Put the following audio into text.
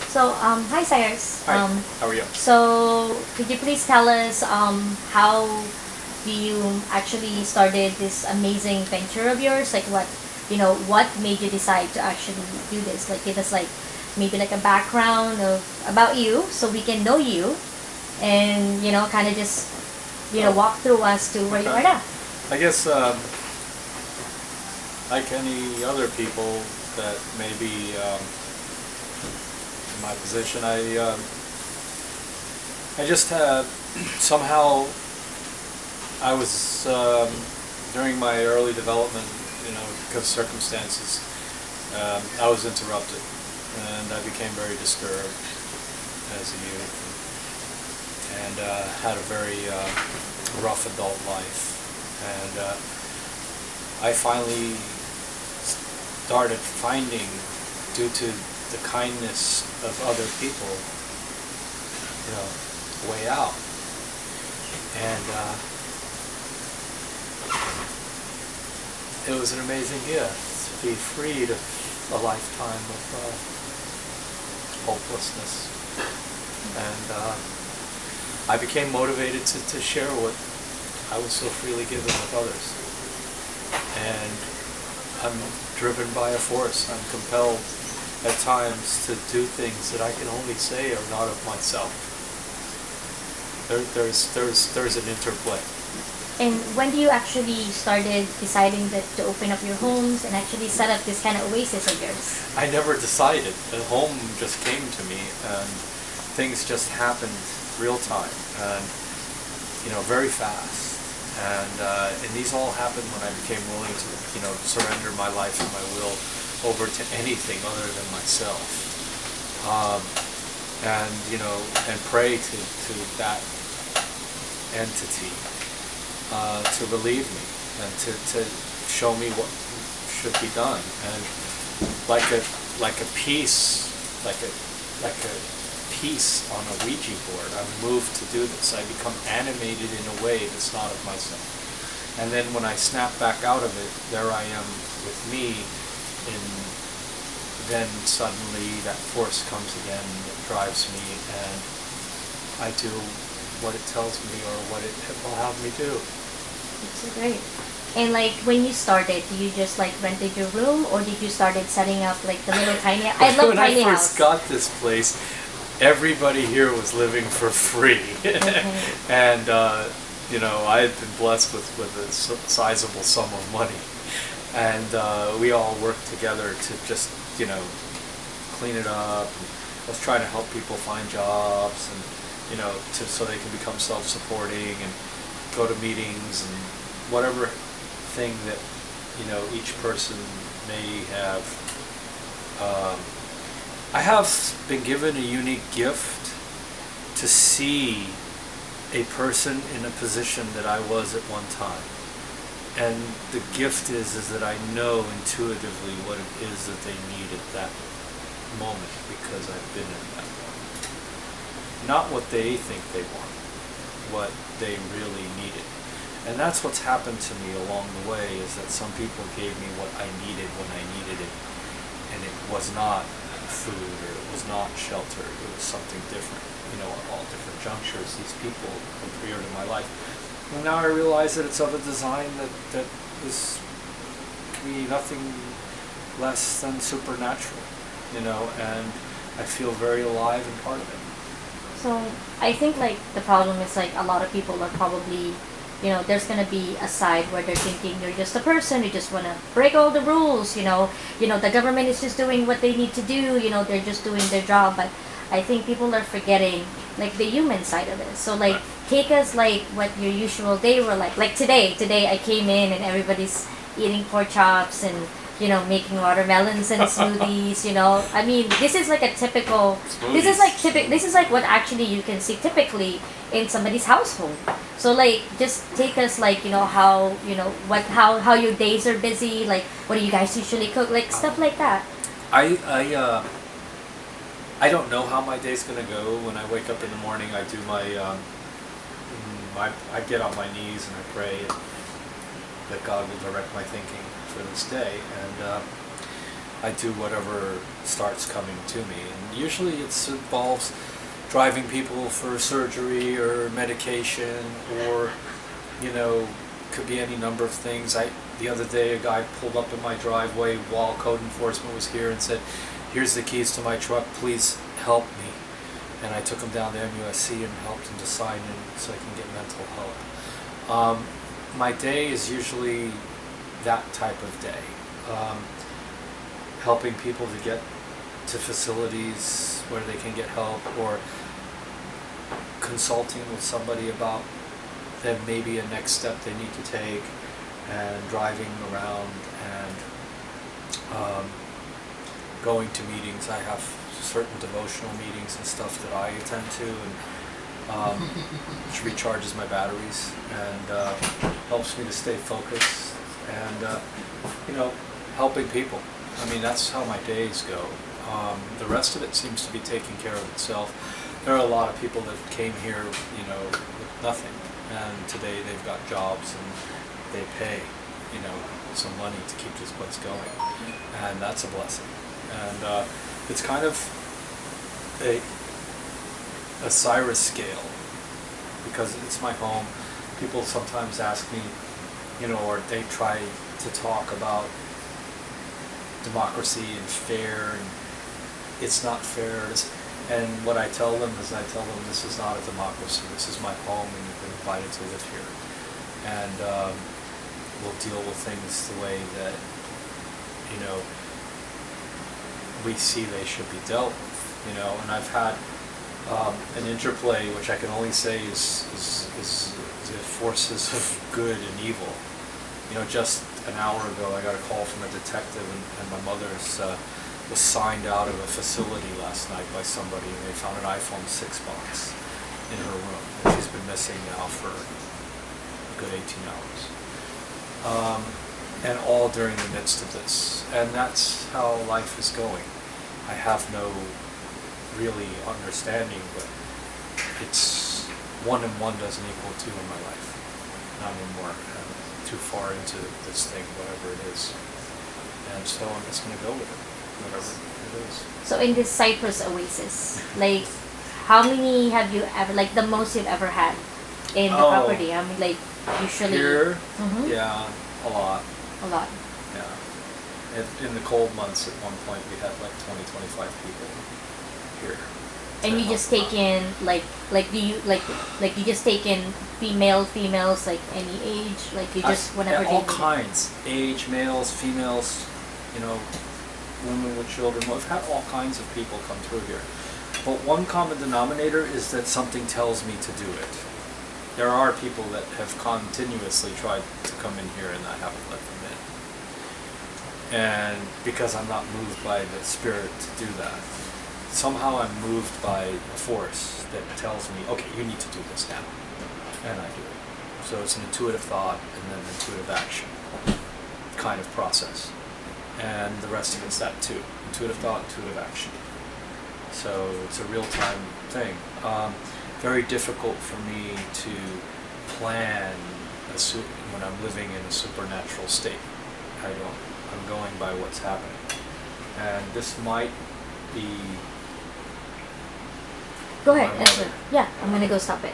So, hi Cyrus. Hi, how are you? So, could you please tell us how do you actually started this amazing venture of yours? Like, what made you decide to actually do this? Like, give us like maybe like a background of about you, so we can know you, and kind of just walk through us to where you are Okay. now. I guess, like any other people that may be in my position, I just somehow I was during my early development, because of circumstances, I was interrupted, and I became very disturbed as a youth, and had a very rough adult life, and I finally started finding, due to the kindness of other people, a way out, and it was an amazing gift to be freed of a lifetime of hopelessness, and I became motivated to share what I was so freely given with others, and I'm driven by a force. I'm compelled at times to do things that I can only say are not of myself. There's an interplay. And when do you actually started deciding that to open up your homes and actually set up this kind of oasis of yours? I never decided. The home just came to me, and things just happened real time, and very fast. And these all happened when I became willing to surrender my life and my will over to anything other than myself, and pray to that entity to relieve me and to show me what should be done. And like a piece, like a piece on a Ouija board, I'm moved to do this. I become animated in a way that's not of myself. And then when I snap back out of it, there I am with me, and then suddenly that force comes again that drives me, and I do what it tells me or what it will have me do. That's so great. And like when you started, you just like rented your room, or did you started setting up like the little tiny? I love when tiny I house. first got this place, everybody here was living for free, Okay. and I had been blessed with a sizable sum of money, and we all worked together to just clean it up. And I was trying to help people find jobs, and so they can become self-supporting and go to meetings and whatever thing that each person may have. I have been given a unique gift to see a person in a position that I was at one time, and the gift is that I know intuitively what it is that they need at that moment, because I've been in that moment. Not what they think they want, what they really needed. And that's what's happened to me along the way, is that some people gave me what I needed when I needed it, and it was not food, or it was not shelter, it was something different. At all different junctures, these people appeared in my life. And now I realize that it's of a design that is can be nothing less than supernatural, and I feel very alive and part of it. So I think like the problem is like a lot of people are probably, there's gonna be a side where they're thinking you're just a person, you just wanna break all the rules, the government is just doing what they need to do, they're just doing their job. But I think people are forgetting like the human side of it. So like take us like what your usual day were like. Like today I came in and everybody's eating pork chops and making watermelons and smoothies. I mean, this is like a typical. This is like This is like what actually you can see typically in somebody's household. So like, just take us like how your days are busy. Like, what do you guys usually cook? Like stuff like that. I don't know how my day's gonna go. When I wake up in the morning, I do I get on my knees and I pray that God will direct my thinking for this day. And I do whatever starts coming to me. And usually it involves driving people for surgery or medication, or, you know, could be any number of things. The other day a guy pulled up in my driveway while code enforcement was here and said, "Here's the keys to my truck, please help me." And I took him down to MUSC and helped him to sign in so I can get mental help. My day is usually that type of day. Helping people to get to facilities where they can get help, or consulting with somebody about then maybe a next step they need to take, and driving around and going to meetings. I have certain devotional meetings and stuff that I attend to, and which recharges my batteries and helps me to stay focused, and you know, helping people. I mean, that's how my days go. The rest of it seems to be taking care of itself. There are a lot of people that came here, you know, with nothing, and today they've got jobs and they pay, you know, some money to keep this place going, and that's a blessing. And it's kind of a Cyrus scale, because it's my home. People sometimes ask me, you know, or they try to talk about democracy and fair, and it's not fair. And what I tell them is, this is not a democracy. This is my home, and you've been invited to live here. And we'll deal with things the way that, you know, we see they should be dealt with. You know, and I've had an interplay, which I can only say is the forces of good and evil. You know, just an hour ago, I got a call from a detective, and my mother's was signed out of a facility last night by somebody, and they found an iPhone 6 box in her room. And she's been missing now for a good 18 hours. And all during the midst of this. And that's how life is going. I have no really understanding, but it's 1 and 1 doesn't equal 2 in my life. Not anymore. I'm too far into this thing, whatever it is. And so I'm just going to go with it, whatever it is. So in this Cyprus oasis, like, how many have you ever, like, the most you've ever had in the property? I mean, like, usually... Here? Yeah, a lot. A lot. Yeah. In the cold months, at one point, we had like 20, 25 people here. And you just take in, do you, you just take in females, like any age? Like, you just, whenever all they need kinds. Age, males, females, you know, women with children. We've had all kinds of people come through here. But one common denominator is that something tells me to do it. There are people that have continuously tried to come in here, and I haven't let them in. And because I'm not moved by the spirit to do that. Somehow I'm moved by a force that tells me, okay, you need to do this now. And I do it. So it's an intuitive thought and then intuitive action kind of process. And the rest of it's that too. Intuitive thought, intuitive action. So it's a real-time thing. Very difficult for me to plan when I'm living in a supernatural state. I'm going by what's happening. And this might be... Go ahead, answer. Yeah, I'm gonna go stop it.